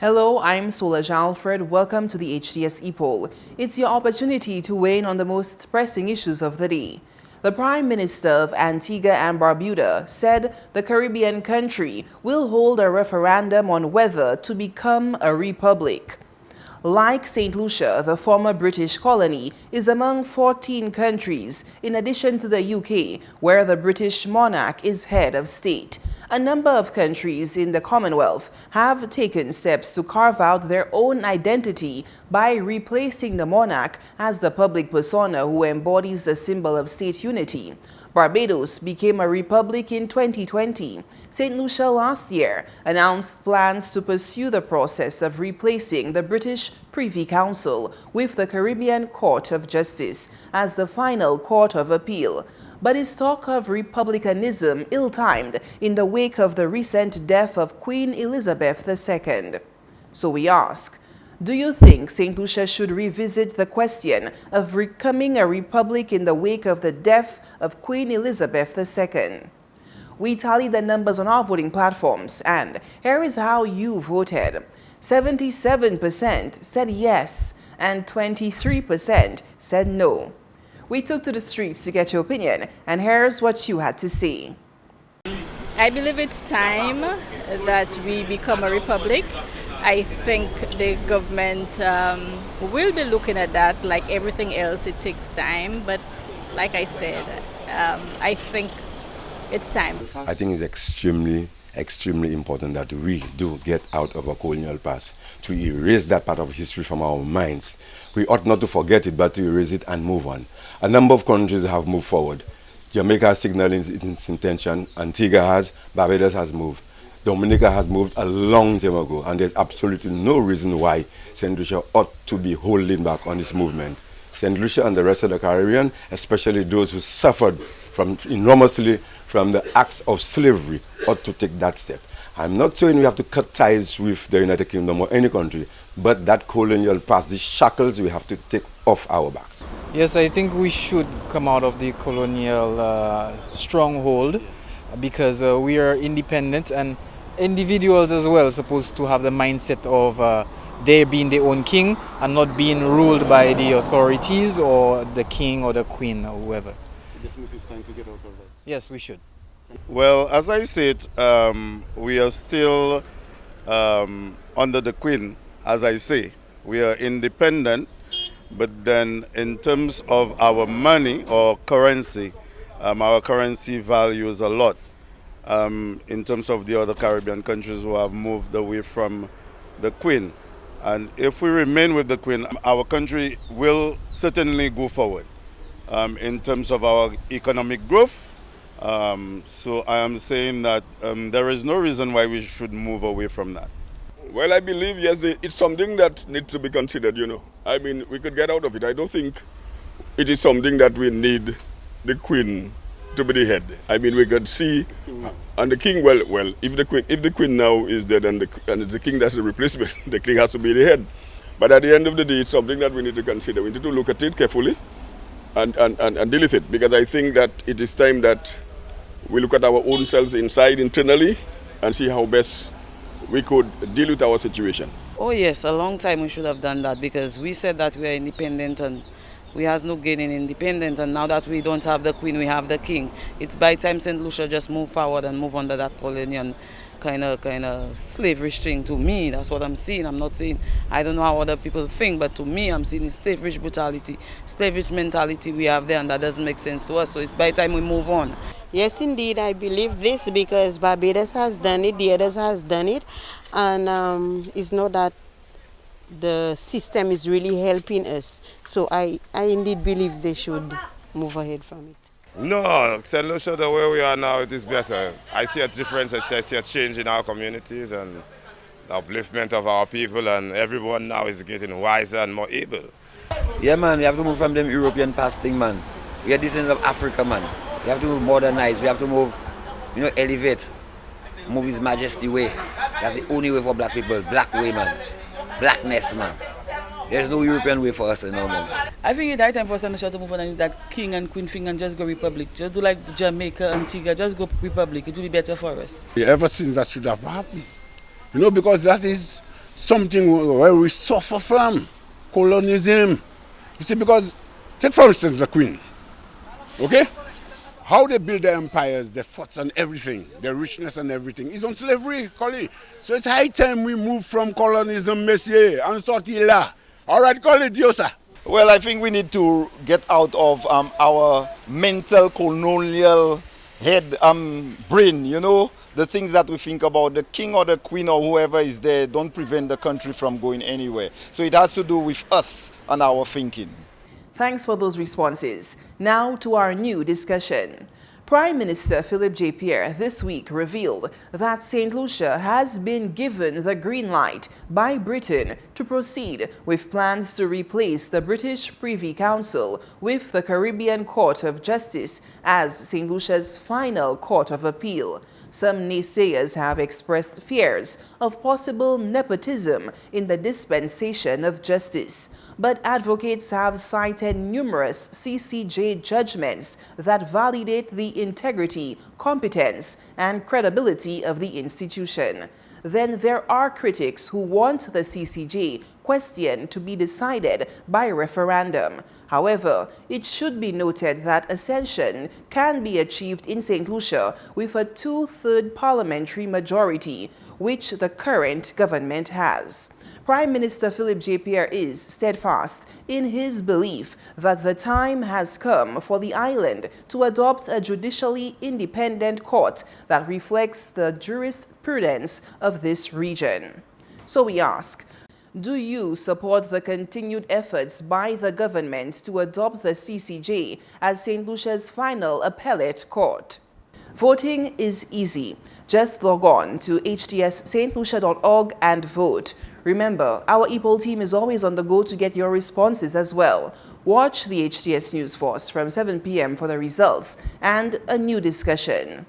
Hello, I'm Solange Alfred. Welcome to the HTS Epoll. It's your opportunity to weigh in on the most pressing issues of the day. The Prime Minister of Antigua and Barbuda said the Caribbean country will hold a referendum on whether to become a republic. Like St. Lucia, the former British colony is among 14 countries, in addition to the UK, where the British monarch is head of state. A number of countries in the Commonwealth have taken steps to carve out their own identity by replacing the monarch as the public persona who embodies the symbol of state unity. Barbados became a republic in 2020. St. Lucia last year announced plans to pursue the process of replacing the British Privy Council with the Caribbean Court of Justice as the final court of appeal. But is talk of republicanism ill-timed in the wake of the recent death of Queen Elizabeth II? So we ask, do you think St. Lucia should revisit the question of becoming a republic in the wake of the death of Queen Elizabeth II? We tallied the numbers on our voting platforms, and here is how you voted. 77% said yes, and 23% said no. We took to the streets to get your opinion, and here's what you had to say. I believe it's time that we become a republic. I think the government will be looking at that. Like everything else, it takes time. But like I said, I think it's time. I think it's extremely important that we do get out of our colonial past, to erase that part of history from our minds. We ought not to forget it, but to erase it and move on. A number of countries have moved forward. Jamaica has signaled its intention, Antigua has, Barbados has moved. Dominica has moved a long time ago, and there's absolutely no reason why St. Lucia ought to be holding back on this movement. St. Lucia and the rest of the Caribbean, especially those who suffered enormously from the acts of slavery, ought to take that step. I'm not saying we have to cut ties with the United Kingdom or any country, but that colonial past, the shackles, we have to take off our backs. Yes, I think we should come out of the colonial stronghold, because we are independent, and individuals as well supposed to have the mindset of they being their own king and not being ruled by the authorities or the king or the queen or whoever. Definitely it's time to get out of that. Yes, we should. Well, as I said, we are still under the queen, as I say. We are independent, but then in terms of our money or currency, our currency values a lot. In terms of the other Caribbean countries who have moved away from the Queen. And if we remain with the Queen, our country will certainly go forward in terms of our economic growth. So I am saying that there is no reason why we should move away from that. Well, I believe, yes, it's something that needs to be considered, I mean, we could get out of it. I don't think it is something that we need the Queen to be the head. I mean, we could see, and the king. Well, if the queen now is dead and it's the king that's the replacement, the king has to be the head. But at the end of the day, it's something that we need to consider. We need to look at it carefully and deal with it, because I think that it is time that we look at our own selves internally, and see how best we could deal with our situation. Oh yes, a long time we should have done that, because we said that we are independent and we has no gain in independence, and now that we don't have the queen, we have the king. It's by time St. Lucia just move forward and move under that colonial kind of slavery string. To me, that's what I'm seeing. I'm not saying, I don't know how other people think, but to me, I'm seeing slavish brutality, slavish mentality we have there, and that doesn't make sense to us. So it's by time we move on. Yes, indeed, I believe this, because Barbados has done it, the others has done it, and it's not that the system is really helping us. So I indeed believe they should move ahead from it. No, St. Lucia, the way we are now, it is better. I see a difference, I see a change in our communities and the upliftment of our people, and everyone now is getting wiser and more able. Yeah, man, we have to move from them European past thing, man. We are descendants of Africa, man. We have to move modernize, we have to move, elevate, move His Majesty way. That's the only way for black people, black way, man. Blackness, man. There's no European way for us no more. I think it's high time for St. Lucia to move on and that king and queen thing and just go republic. Just do like Jamaica, Antigua, just go republic. It will be better for us. Ever since that should have happened. Because that is something where we suffer from, colonialism. You see, because, take for instance the Queen, okay? How they build their empires, their forts and everything, their richness and everything is on slavery, Collie. So it's high time we move from colonialism, Messier, and sorti là. All right, Collie, Diosa. Well, I think we need to get out of our mental colonial head brain, you know, the things that we think about the king or the queen or whoever is there don't prevent the country from going anywhere. So it has to do with us and our thinking. Thanks for those responses. Now to our new discussion. Prime Minister Philip J. Pierre this week revealed that St. Lucia has been given the green light by Britain to proceed with plans to replace the British Privy Council with the Caribbean Court of Justice as St. Lucia's final court of appeal. Some naysayers have expressed fears of possible nepotism in the dispensation of justice. But advocates have cited numerous CCJ judgments that validate the integrity, competence, and credibility of the institution. Then there are critics who want the CCJ question to be decided by referendum. However, it should be noted that ascension can be achieved in St. Lucia with a 2/3 parliamentary majority, which the current government has. Prime Minister Philip J. Pierre is steadfast in his belief that the time has come for the island to adopt a judicially independent court that reflects the jurisprudence of this region. So we ask, do you support the continued efforts by the government to adopt the CCJ as St. Lucia's final appellate court? Voting is easy. Just log on to htsstlucia.org and vote. Remember, our Epoll team is always on the go to get your responses as well. Watch the HTS News Force from 7 p.m. for the results and a new discussion.